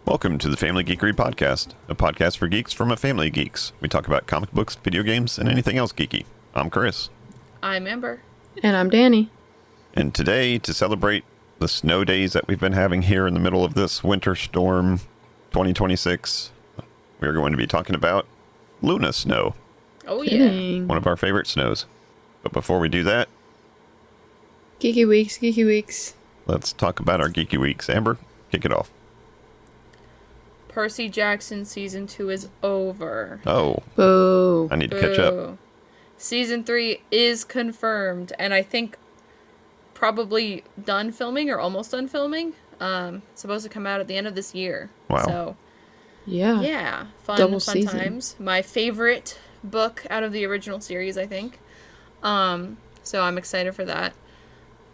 Welcome to the Family Geekery Podcast, a podcast for geeks from a family of geeks. We talk about comic books, video games, and anything else geeky. I'm Chris. I'm Amber. And I'm Danny. And today, to celebrate the snow days that we've been having here in the middle of this winter storm 2026, we're going to be talking about Luna snow. Oh, Kidding. yeah. One of our favorite snows. But before we do that, Geeky Weeks. let's talk about our Geeky Weeks. Amber, kick it off. Percy Jackson Season 2 is over. Oh, Boo. I need to catch up. Boo. Season 3 is confirmed, and I think probably done filming or almost done filming. It's supposed to come out at the end of this year. Wow. So, Yeah. yeah, Double fun season. times. My favorite book out of the original series, I think. So I'm excited for that.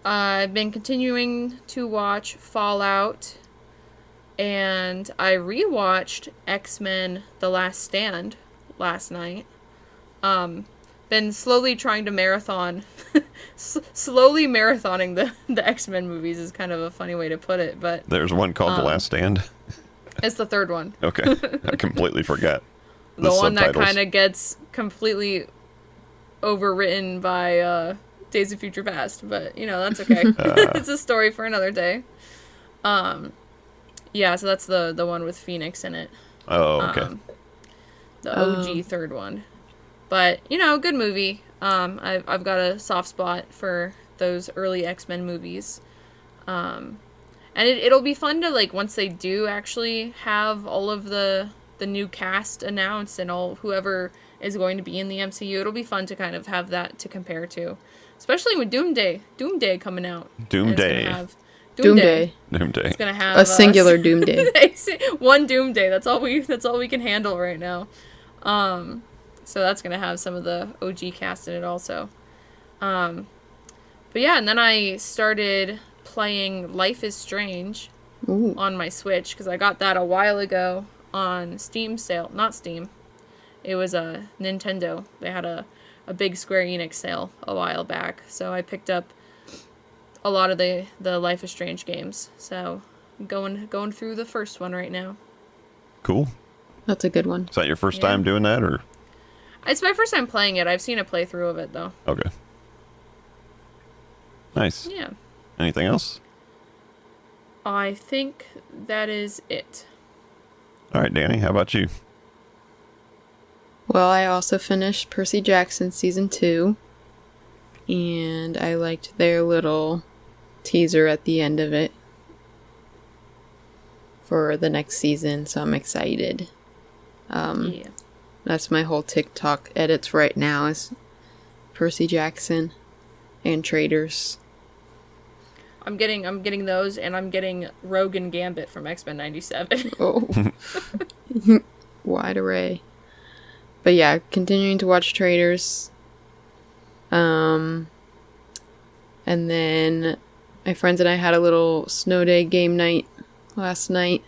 I've been continuing to watch Fallout, and I rewatched X-Men: The Last Stand last night. Been slowly trying to marathon, slowly marathoning the X-Men movies is kind of a funny way to put it, but There's one called The Last Stand. it's the third one. Okay, I completely forgot. The one that subtitles. kind of gets completely overwritten by Days of Future Past, but that's okay. It's a story for another day. Yeah, so that's the one with Phoenix in it. Oh, okay. The OG third one. But, good movie. I've got a soft spot for those early X-Men movies. And it'll be fun to, once they do actually have all of the new cast announced and all whoever is going to be in the MCU, it'll be fun to kind of have that to compare to. Especially with Doomsday coming out. Doomsday. Doomsday. Doomsday. It's gonna have A singular Doomsday. one Doomsday. That's all we can handle right now. So that's gonna have some of the OG cast in it also. But yeah, and then I started playing Life is Strange Ooh. on my Switch because I got that a while ago on Steam sale. Not Steam. It was a Nintendo. They had a big Square Enix sale a while back, so I picked up a lot of the Life is Strange games. So I'm going through the first one right now. Cool. That's a good one. Is that your first time doing that, or? It's my first time playing it. I've seen a playthrough of it though. Okay. Nice. Yeah. Anything else? I think that is it. All right, Danny, how about you? Well, I also finished Percy Jackson Season 2. And I liked their little teaser at the end of it for the next season, so I'm excited. Yeah. That's my whole TikTok edits right now is Percy Jackson and Traders. I'm getting those, and I'm getting Rogue and Gambit from X-Men 97. Oh. Wide array. But yeah, continuing to watch Traders. And then my friends and I had a little snow day game night last night.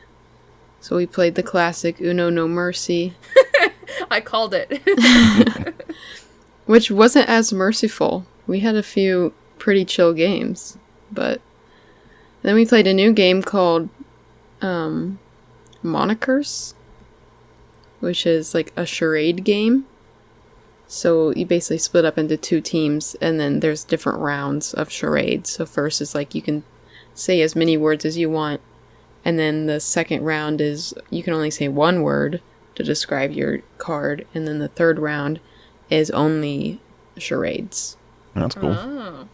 So we played the classic Uno No Mercy. I called it. Which wasn't as merciful. We had a few pretty chill games. But then we played a new game called Monikers, which is like a charade game. So you basically split up into two teams, and then there's different rounds of charades. So first is you can say as many words as you want, and then the second round is you can only say one word to describe your card, and then the third round is only charades. That's cool. Oh.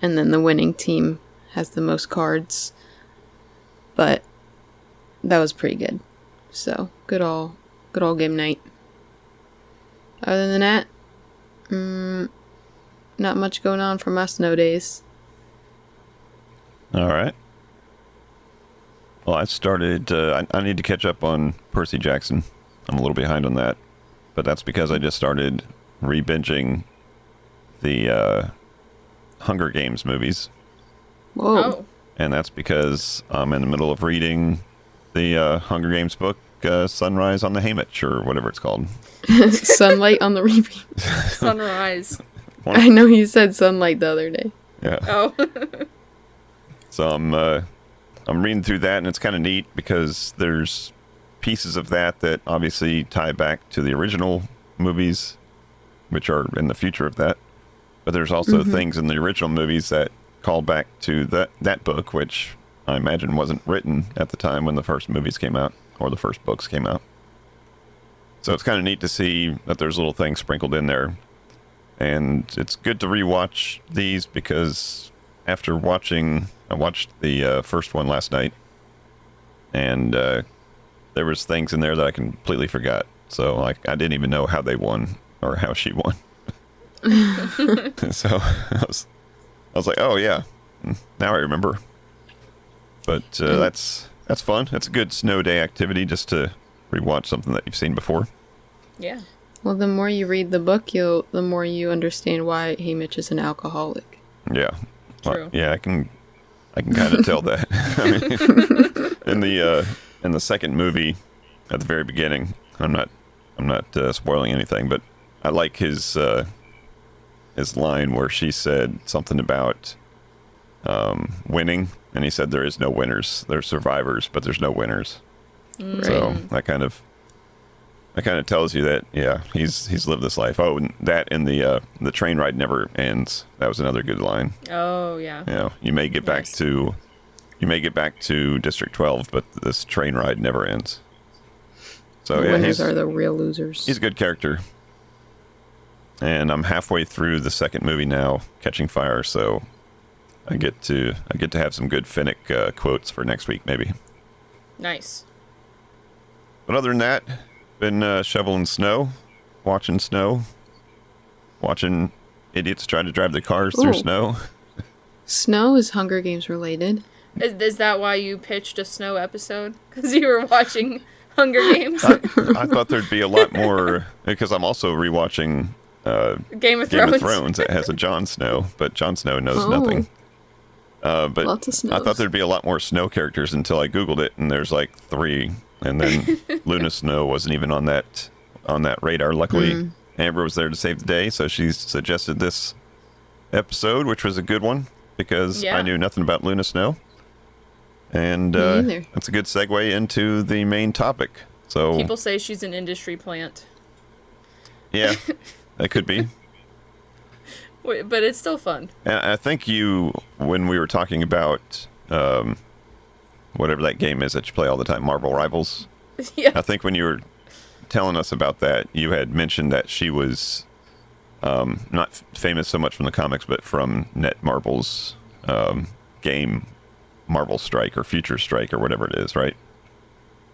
And then the winning team has the most cards. But that was pretty good. So, good all game night. Other than that, not much going on for my snow days. All right. Well, I started, I need to catch up on Percy Jackson. I'm a little behind on that. But that's because I just started re-binging the Hunger Games movies. Whoa. Oh. And that's because I'm in the middle of reading the Hunger Games book, Sunrise on the Haymitch, or whatever it's called. Sunlight on the repeat. Sunrise. I know you said sunlight the other day. Yeah. Oh. So I'm I'm reading through that, and it's kind of neat because there's pieces of that obviously tie back to the original movies, which are in the future of that. But there's also things in the original movies that call back to that book, which I imagine wasn't written at the time when the first movies came out or the first books came out. So it's kind of neat to see that there's little things sprinkled in there. And it's good to rewatch these because after I watched the first one last night, and there was things in there that I completely forgot. So like I didn't even know how they won or how she won. So I was like, oh yeah, now I remember. But that's fun. It's a good snow day activity just to rewatch something that you've seen before. Yeah. Well, the more you read the book, the more you understand why Haymitch is an alcoholic. Yeah. True. Well, yeah, I can kind of tell that. I mean, in the second movie, at the very beginning, I'm not spoiling anything, but I like his line where she said something about winning, and he said there is no winners. There's survivors, but there's no winners. Right. So that kind of tells you that he's lived this life. Oh, and that in the train ride never ends. That was another good line. Oh yeah. You know, you may get back to District 12, but this train ride never ends. So The winners are the real losers. he's a good character. And I'm halfway through the second movie now, Catching Fire, so I get to have some good Finnick quotes for next week maybe. Nice. But other than that, been shoveling snow, watching idiots try to drive their cars through snow. Snow is Hunger Games related. Is that why you pitched a snow episode? Because you were watching Hunger Games? I thought there'd be a lot more, because I'm also rewatching Game of Game Thrones. of Thrones that has a Jon Snow, but Jon Snow knows nothing. But Lots of snows. I thought there'd be a lot more snow characters until I Googled it, and there's like 3. And then Luna Snow wasn't even on that radar. Luckily, Amber was there to save the day, so she suggested this episode, which was a good one because I knew nothing about Luna Snow. And Me either. that's a good segue into the main topic. So People say she's an industry plant. Yeah, that could be. But it's still fun. And I think when we were talking about whatever that game is that you play all the time, Marvel Rivals. Yeah. I think when you were telling us about that, you had mentioned that she was not famous so much from the comics, but from Netmarble's game, Marvel Strike or Future Strike or whatever it is, right?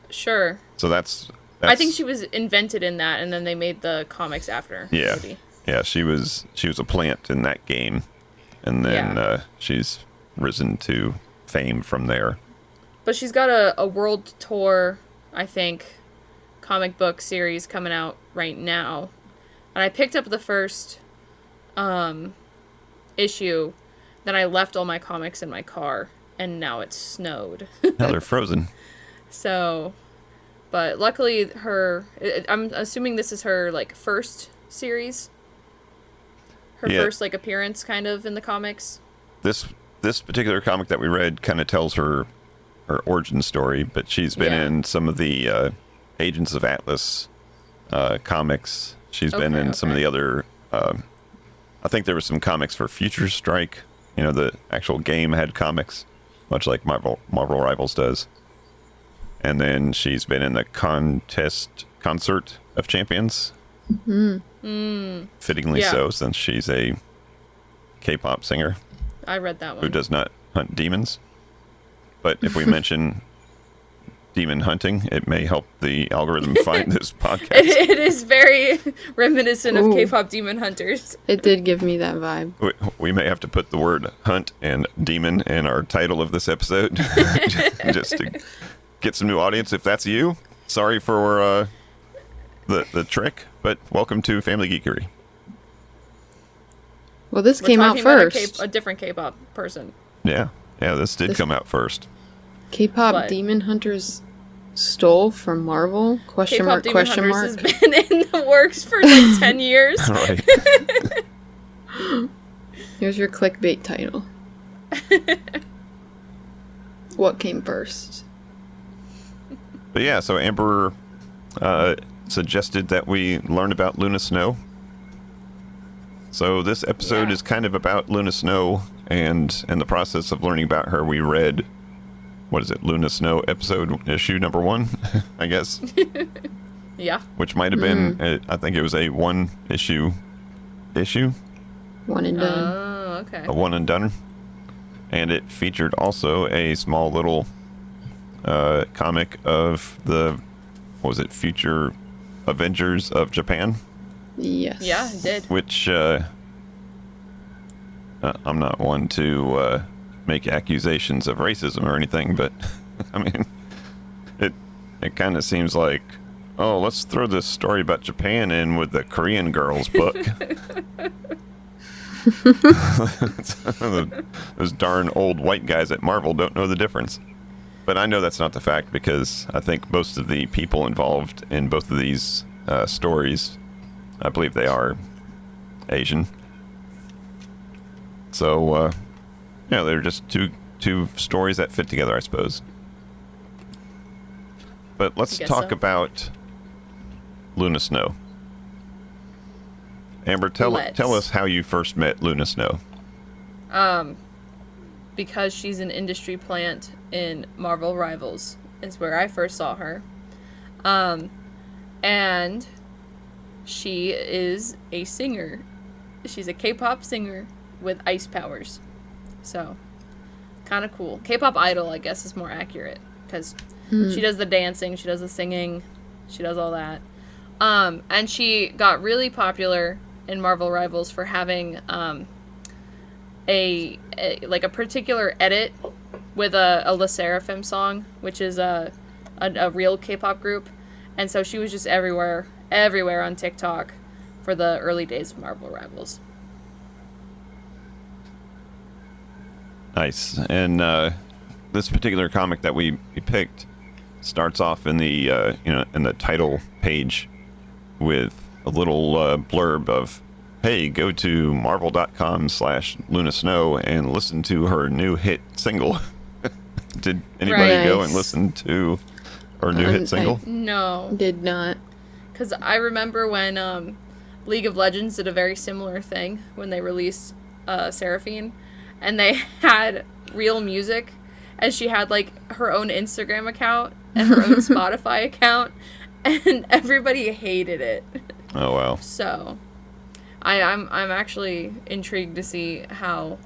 Sure. So that's I think she was invented in that, and then they made the comics after. Yeah. Maybe. Yeah, she was a plant in that game, and then she's risen to fame from there. But she's got a world tour, I think, comic book series coming out right now. And I picked up the first issue, then I left all my comics in my car, and now it's snowed. Now they're frozen. So, but luckily I'm assuming this is her, like, first series? Her first, like, appearance, kind of, in the comics? This particular comic that we read kind of tells her origin story, but she's been in some of the Agents of Atlas comics. She's been in some of the other... I think there was some comics for Future Strike. You know, the actual game had comics, much like Marvel Rivals does. And then she's been in the Concert of Champions. Fittingly so, since she's a K-pop singer. I read that one. Who does not hunt demons. But if we mention demon hunting, it may help the algorithm find this podcast. It is very reminiscent of K-pop demon hunters. It did give me that vibe. We may have to put the word hunt and demon in our title of this episode just to get some new audience. If that's you, sorry for the trick, but welcome to Family Geekery. Well, this We're came out talking about first. a different K-pop person. Yeah, this did come out first. K-pop But- demon hunters stole from Marvel? Question K-pop mark, demon question hunters mark. has been in the works for like 10 years. All right. Here's your clickbait title. What came first? But yeah, so Amber suggested that we learn about Luna Snow. So this episode is kind of about Luna Snow, and in the process of learning about her, we read, what is it, Luna Snow issue number 1, I guess? Yeah. Which might have been, I think it was a one issue. One and done. Oh, okay. A one and done. And it featured also a small little comic of the, what was it, future Avengers of Japan? Yes. Yeah, it did. Which, I'm not one to make accusations of racism or anything, but, I mean, it kind of seems like, oh, let's throw this story about Japan in with the Korean girls book. Those darn old white guys at Marvel don't know the difference. But I know that's not the fact, because I think most of the people involved in both of these stories, I believe they are Asian. So, yeah, they're just two stories that fit together, I suppose. But let's talk about Luna Snow. Amber, tell us how you first met Luna Snow. Because she's an industry plant in Marvel Rivals is where I first saw her. And she is a singer. She's a K-pop singer with ice powers. So, kind of cool. K-pop idol, I guess, is more accurate. Because she does the dancing, she does the singing, she does all that. And she got really popular in Marvel Rivals for having a particular edit with a La Seraphim song, which is a real K-pop group. And so she was just everywhere on TikTok for the early days of Marvel Rivals. Nice. And this particular comic that we picked starts off in the in the title page with a little blurb of, hey, go to marvel.com/Luna Snow and listen to her new hit single. Did anybody go and listen to her new hit single? No. Did not. Because I remember when League of Legends did a very similar thing when they released Seraphine, and they had real music, and she had like her own Instagram account and her own Spotify account, and everybody hated it. Oh wow! So, I'm actually intrigued to see how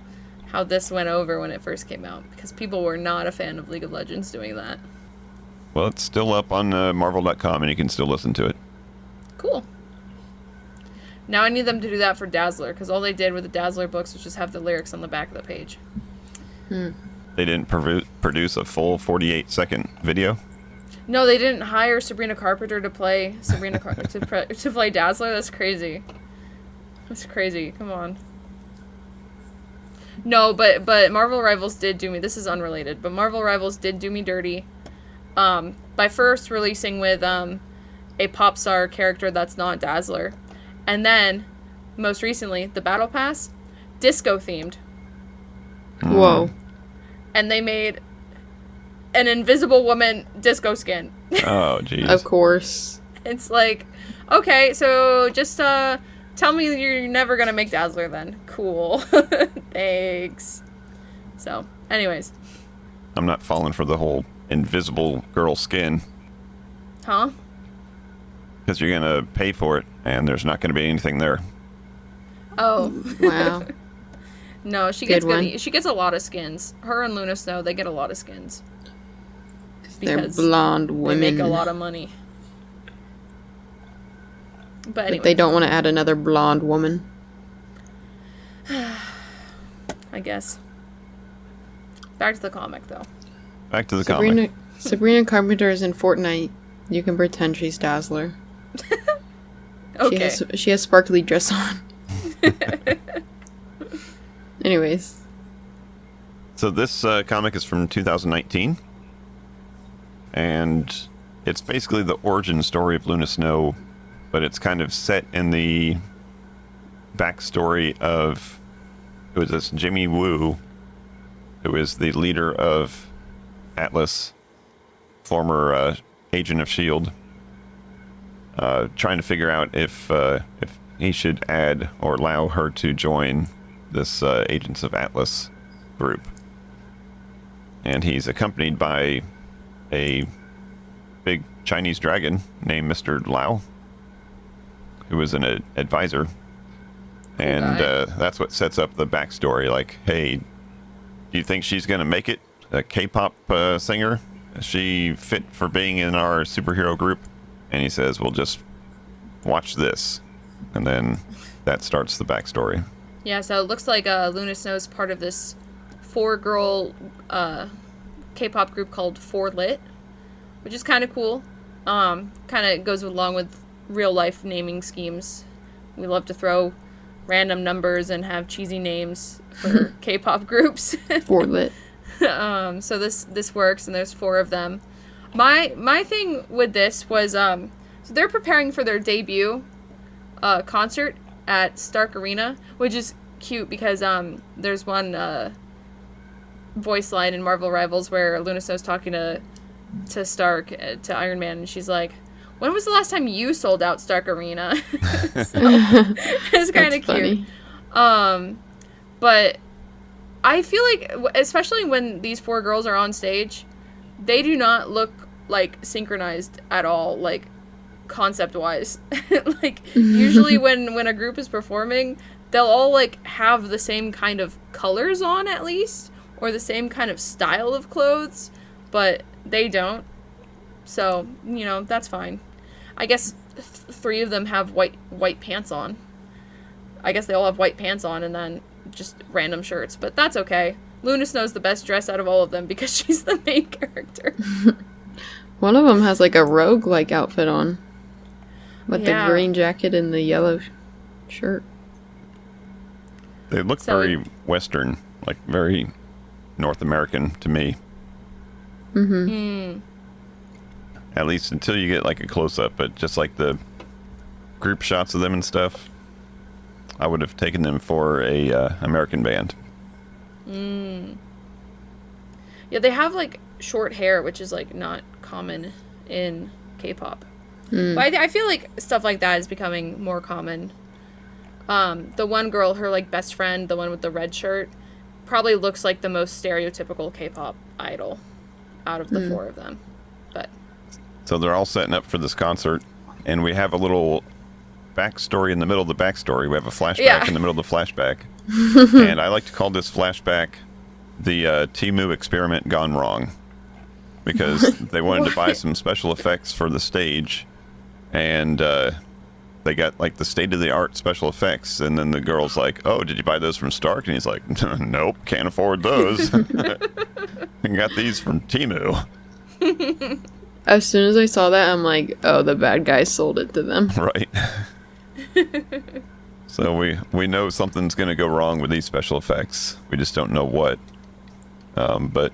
this went over when it first came out, because people were not a fan of League of Legends doing that. Well, it's still up on marvel.com, and you can still listen to it. Cool. Now I need them to do that for Dazzler, because all they did with the Dazzler books was just have the lyrics on the back of the page. They didn't produce a full 48-second video? No, they didn't hire Sabrina Carpenter to play to play Dazzler. That's crazy. That's crazy. Come on. No, but Marvel Rivals did do me. This is unrelated, but Marvel Rivals did do me dirty. By first releasing with a pop star character that's not Dazzler, and then most recently the Battle Pass, disco themed. Whoa. And they made an Invisible Woman disco skin. Oh, jeez. Of course. It's like, okay, so just tell me you're never gonna make Dazzler then. Cool. Thanks. So, anyways. I'm not falling for the whole invisible girl skin. Huh? Because you're gonna pay for it, and there's not gonna be anything there. Oh. Wow. No, she Good gets one. she gets a lot of skins. Her and Luna Snow, they get a lot of skins. They're Because blonde they women. make a lot of money. But anyway. But they don't want to add another blonde woman. I guess. Back to the comic, though. Back to the comic. Sabrina Carpenter is in Fortnite. You can pretend she's Dazzler. Okay. She has sparkly dress on. Anyways. So this comic is from 2019. And it's basically the origin story of Luna Snow, but it's kind of set in the backstory of, it was this Jimmy Woo, who is the leader of Atlas, former agent of S.H.I.E.L.D., trying to figure out if he should add or allow her to join this Agents of Atlas group. And he's accompanied by a big Chinese dragon named Mr. Lao, who is an advisor. And that's what sets up the backstory. Like, hey, do you think she's going to make it? A K-pop singer? Is she fit for being in our superhero group? And he says, well, just watch this. And then that starts the backstory. Yeah, so it looks like Luna Snow's part of this 4-girl K-pop group called 4Lit, which is kind of cool. Kind of goes along with real-life naming schemes. We love to throw random numbers and have cheesy names for K-pop groups. 4Lit. So this works, and there's 4 of them. My thing with this was so they're preparing for their debut concert at Stark Arena, which is cute because there's one voice line in Marvel Rivals where Luna Snow's talking to Stark, to Iron Man, and she's like, when was the last time you sold out Stark Arena? So, it's kind of cute. But I feel like, especially when these 4 girls are on stage, they do not look like synchronized at all, like concept wise. Like usually when a group is performing, they'll all like have the same kind of colors on at least, or the same kind of style of clothes, but they don't. So, you know, that's fine. I guess 3 of them have white pants on. I guess they all have white pants on and then just random shirts, but that's okay. Luna Snow's the best dressed out of all of them because she's the main character. One of them has like a rogue-like outfit on. With the green jacket and the yellow shirt. They look very Western, like very North American to me. Mm-hmm. At least until you get like a close-up, but just like the group shots of them and stuff, I would have taken them for a American band. Yeah, they have like short hair, which is like not common in K-pop. But I feel like stuff like that is becoming more common. The one girl, her like best friend, the one with the red shirt, probably looks like the most stereotypical K-pop idol out of the 4 of them. But so they're all setting up for this concert, and we have a little backstory in the middle of the backstory. We have a flashback in the middle of the flashback. And I like to call this flashback the Temu experiment gone wrong, because they wanted to buy some special effects for the stage, and they got like the state-of-the-art special effects, and then the girl's like, oh, did you buy those from Stark? And he's like, nope, can't afford those. I got these from Temu. As soon as I saw that, I'm like, oh, the bad guys sold it to them. Right. So we know something's going to go wrong with these special effects. We just don't know what. But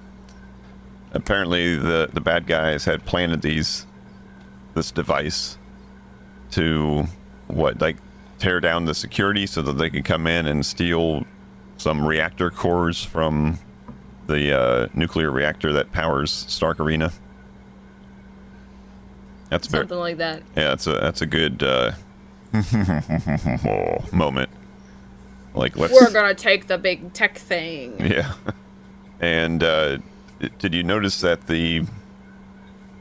apparently the bad guys had planted this device to tear down the security so that they could come in and steal some reactor cores from the nuclear reactor that powers Stark Arena. That's something like that. Yeah, that's a good moment. Like, we're gonna take the big tech thing. Yeah. And did you notice that the,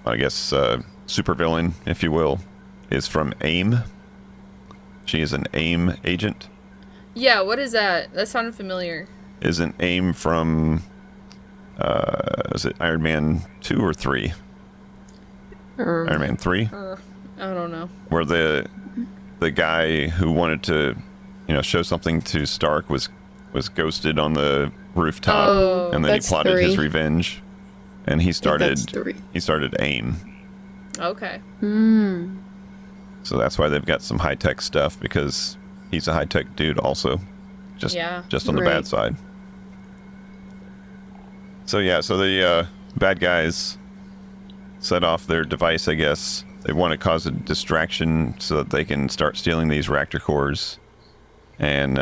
I guess, supervillain, if you will, is from AIM? She is an AIM agent. Yeah, what is that? That sounded familiar. Isn't AIM from, is it Iron Man 2 or 3? Iron Man 3? I don't know. Where the guy who wanted to, show something to Stark was ghosted on the rooftop, and then he plotted his revenge, and he started AIM. Okay. So that's why they've got some high-tech stuff, because he's a high-tech dude also, just on the bad side. So the bad guys set off their device, I guess. They want to cause a distraction so that they can start stealing these reactor cores. And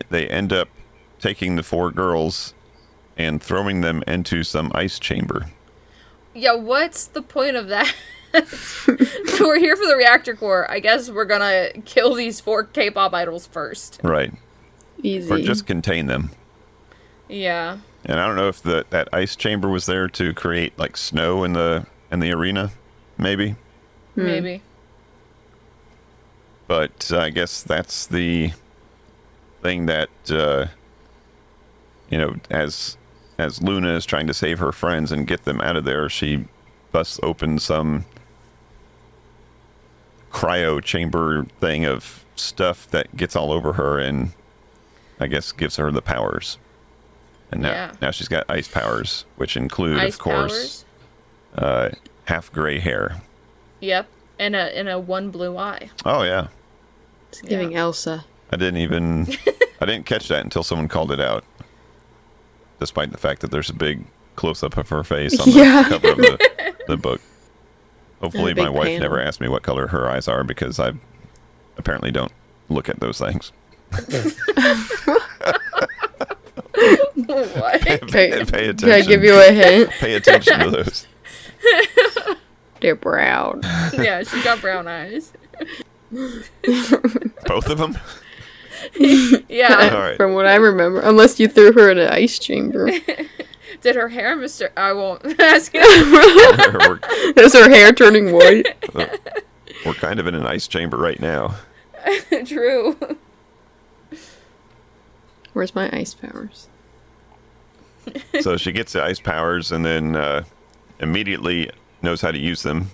they end up taking the 4 girls and throwing them into some ice chamber. Yeah, what's the point of that? We're here for the reactor core. I guess we're gonna kill these 4 K-pop idols first. Right. Easy. Or just contain them. Yeah. And I don't know if that ice chamber was there to create like snow in the arena, maybe. Maybe. But I guess that's the thing that as Luna is trying to save her friends and get them out of there, she busts open some cryo chamber thing of stuff that gets all over her and I guess gives her the powers. And now she's got ice powers, which include, Ice of course, half gray hair. Yep. And a 1 blue eye. Oh yeah, It's giving Elsa. I didn't catch that until someone called it out. Despite the fact that there's a big close-up of her face on the cover of the book. Hopefully my wife never asked me what color her eyes are because I apparently don't look at those things. What? Pay attention. Can I give you a hint? Pay attention to those. They're brown. Yeah, she's got brown eyes. Both of them? Yeah. All right. From what I remember. Unless you threw her in an ice chamber. Did her hair, Mr. I won't ask you. Is her hair turning white? We're kind of in an ice chamber right now. True. Where's my ice powers? So she gets the ice powers and then immediately knows how to use them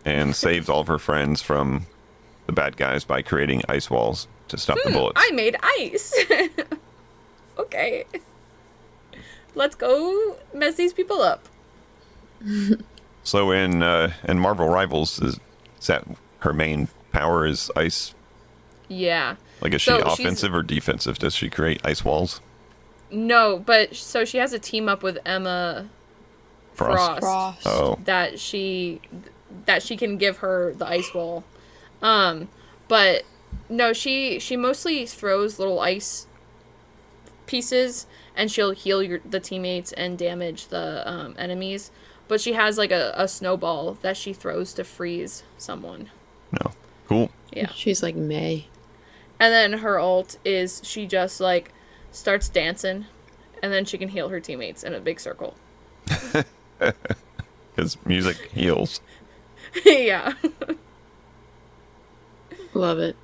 and saves all of her friends from the bad guys by creating ice walls to stop the bullets. I made ice. Okay. Let's go mess these people up. So in Marvel Rivals, is that her main power is ice? Yeah. Like, is So she she's- offensive or defensive? Does she create ice walls? No, but so she has a team up with Emma Frost. Oh, that she can give her the ice wall. But no, she mostly throws little ice pieces and she'll heal the teammates and damage the enemies. But she has like a snowball that she throws to freeze someone. no. Cool. Yeah. She's like May. And then her ult is she just like starts dancing and then she can heal her teammates in a big circle. Because music heals. Yeah. Love it.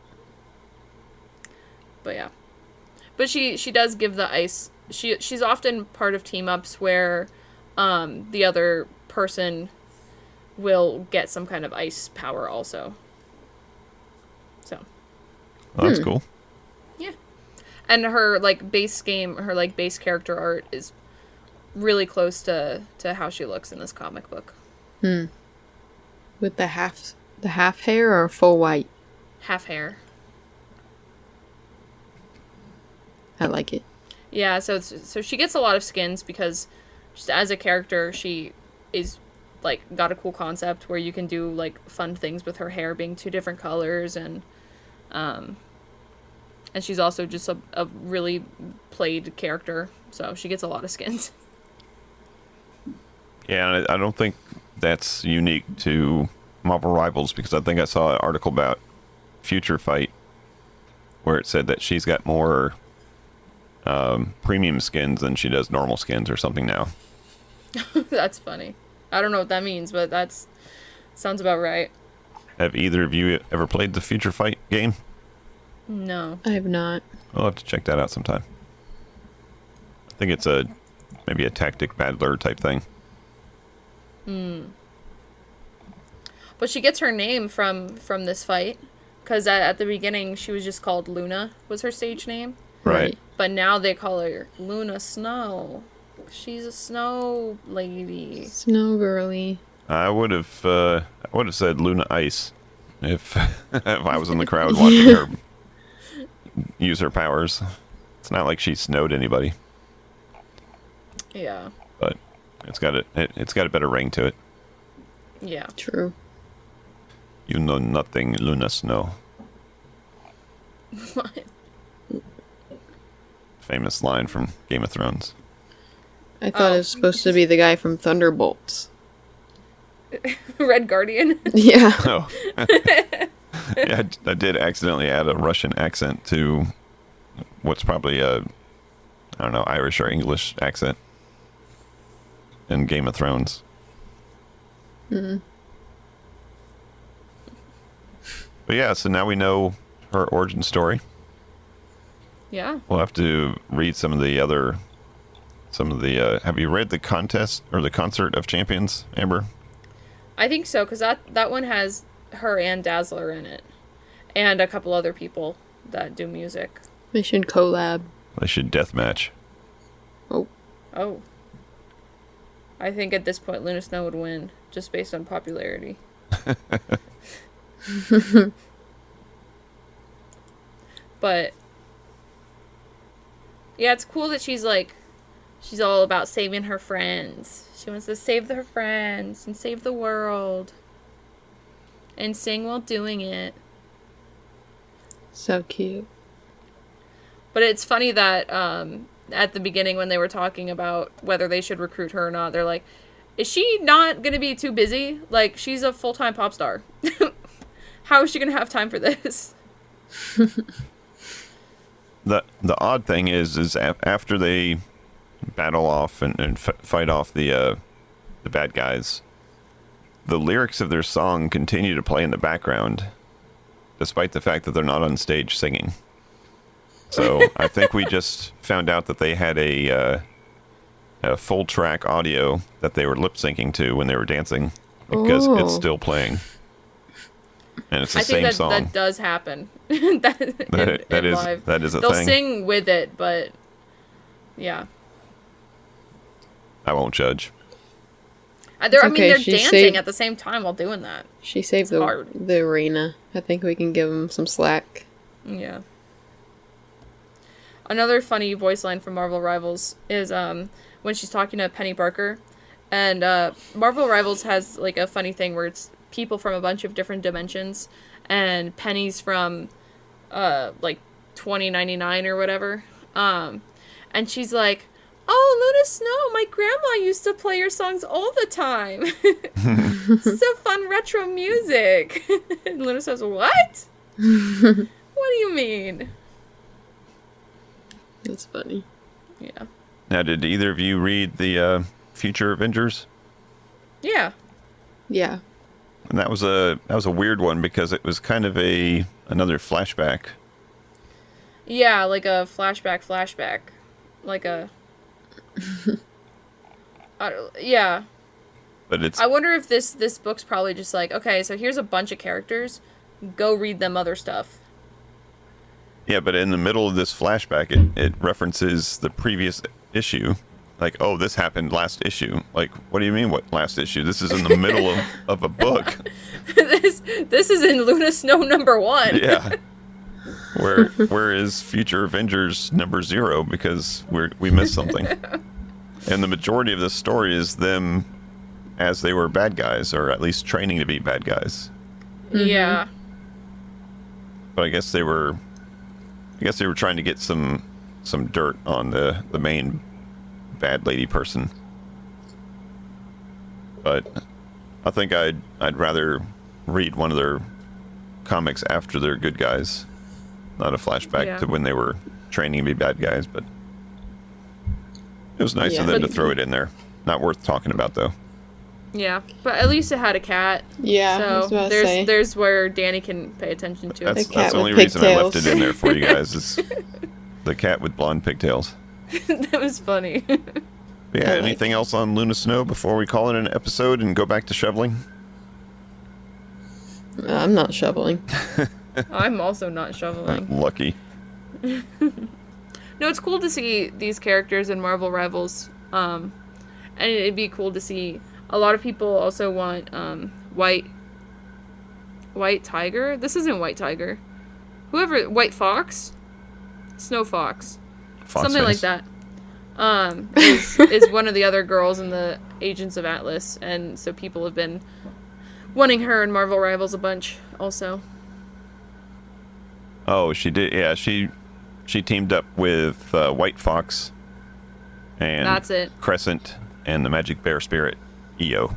But yeah. But she does give the ice. She's often part of team ups where the other person will get some kind of ice power also. So, Oh, that's cool. yeah. And her like base character art is really close to how she looks in this comic book. With the half hair or full white? Half hair. I like it. Yeah, so she gets a lot of skins because just as a character, she is like got a cool concept where you can do like fun things with her hair being 2 different colors and she's also just a really played character, so she gets a lot of skins. Yeah, and I don't think that's unique to Marvel Rivals because I think I saw an article about Future Fight where it said that she's got more premium skins than she does normal skins or something now. That's funny. I don't know what that means, but that's sounds about right. Have either of you ever played the Future Fight game? No. I have not. I'll have to check that out sometime. I think it's maybe a tactic battler type thing. But she gets her name from this fight because at the beginning she was just called Luna was her stage name. Right. But now they call her Luna Snow. She's a snow lady. Snow girly. I would have said Luna Ice if if I was in the crowd watching her use her powers. It's not like she snowed anybody, Yeah. but it's got a better ring to it. Yeah. True. You know nothing, Luna Snow. What? Famous line from Game of Thrones. I thought it was supposed to be the guy from Thunderbolts. Red Guardian. Yeah. Oh. Yeah, I did accidentally add a Russian accent to what's probably a, I don't know, Irish or English accent in Game of Thrones. Mm-hmm. But yeah, so now we know her origin story. Yeah. We'll have to read some of the have you read the contest or the Concert of Champions, Amber? I think so, because that one has her and Dazzler in it. And a couple other people that do music. They should collab. They should deathmatch. Oh. Oh. I think at this point Luna Snow would win, just based on popularity. But yeah, it's cool that she's all about saving her friends. She wants to save her friends and save the world. And sing while doing it. So cute. But it's funny that at the beginning when they were talking about whether they should recruit her or not, they're like, is she not going to be too busy? Like, she's a full-time pop star. How is she going to have time for this? The odd thing is after they battle off and fight off the bad guys, the lyrics of their song continue to play in the background, despite the fact that they're not on stage singing. So I think we just found out that they had a full track audio that they were lip syncing to when they were dancing, because it's still playing, and it's the same song. That does happen. that is live. That is a They'll thing. sing with it, but yeah, I won't judge. they're okay, dancing saved- at the same time while doing that. She saved the arena. I think we can give them some slack. Yeah. Another funny voice line from Marvel Rivals is when she's talking to Penny Parker, and Marvel Rivals has like a funny thing where it's people from a bunch of different dimensions, and Penny's from like 2099 or whatever, and she's like, "Oh, Luna Snow, my grandma used to play your songs all the time. So fun retro music." And Luna says, "What? What do you mean?" That's funny. Yeah. Now, did either of you read the Future Avengers? Yeah. Yeah. And that was a weird one because it was kind of another flashback. Yeah, like a flashback. Like a... yeah. But it's... I wonder if this book's probably just like, okay, so here's a bunch of characters. Go read them other stuff. Yeah, but in the middle of this flashback, it references the previous issue. Like, oh, this happened last issue. Like, what do you mean, what last issue? This is in the middle of a book. This is in Luna Snow #1. Yeah. Where is Future Avengers #0? Because we missed something. And the majority of this story is them as they were bad guys, or at least training to be bad guys. Yeah. But I guess they were trying to get some dirt on the main bad lady person. But I think I'd rather read one of their comics after they're good guys, not a flashback to when they were training to be bad guys. But it was nice of them to throw it in there. Not worth talking about though. Yeah, but at least it had a cat. Yeah, I was so about to say. there's where Danny can pay attention to it. That's the only reason I left it in there for you guys is the cat with blonde pigtails. That was funny. Yeah, anything else on Luna Snow before we call it an episode and go back to shoveling? I'm not shoveling. I'm also not shoveling. Lucky. No, it's cool to see these characters in Marvel Rivals. And it'd be cool to see. A lot of people also want White Tiger. This isn't White Tiger. White Fox? Snow Fox. Something like that. Is one of the other girls in the Agents of Atlas, and so people have been wanting her in Marvel Rivals a bunch also. Oh, she did. Yeah, she teamed up with White Fox And That's it. Crescent and the Magic Bear Spirit, EO.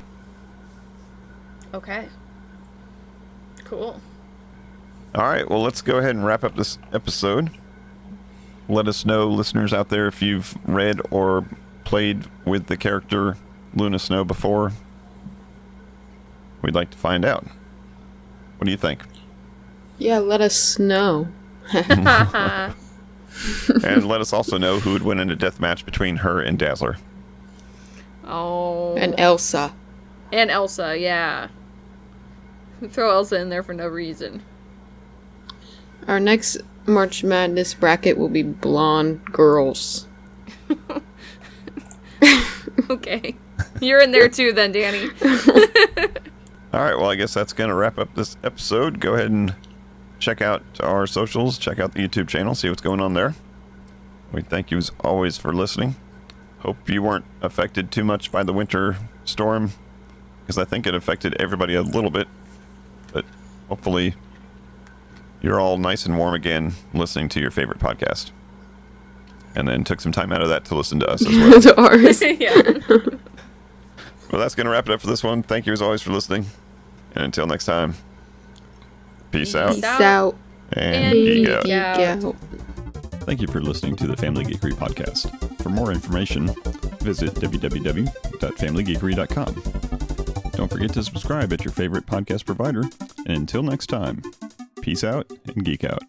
Okay. Cool. All right, well, let's go ahead and wrap up this episode. Let us know, listeners out there, if you've read or played with the character Luna Snow before. We'd like to find out. What do you think? Yeah, let us know. And let us also know who would win in a death match between her and Dazzler. Oh. And Elsa. And Elsa, yeah. Throw Elsa in there for no reason. Our next March Madness bracket will be blonde girls. Okay. You're in there too then, Danny. All right, well, I guess that's going to wrap up this episode. Go ahead and check out our socials, check out the YouTube channel, see what's going on there. We thank you as always for listening. Hope you weren't affected too much by the winter storm, because I think it affected everybody a little bit. But hopefully you're all nice and warm again listening to your favorite podcast. And then took some time out of that to listen to us as well. To ours. Yeah. Well, that's going to wrap it up for this one. Thank you as always for listening. And until next time, peace out Peace out. and geek out. geek out. out. Thank you for listening to the Family Geekery podcast. For more information, visit www.familygeekery.com. Don't forget to subscribe at your favorite podcast provider. And until next time, peace out and geek out.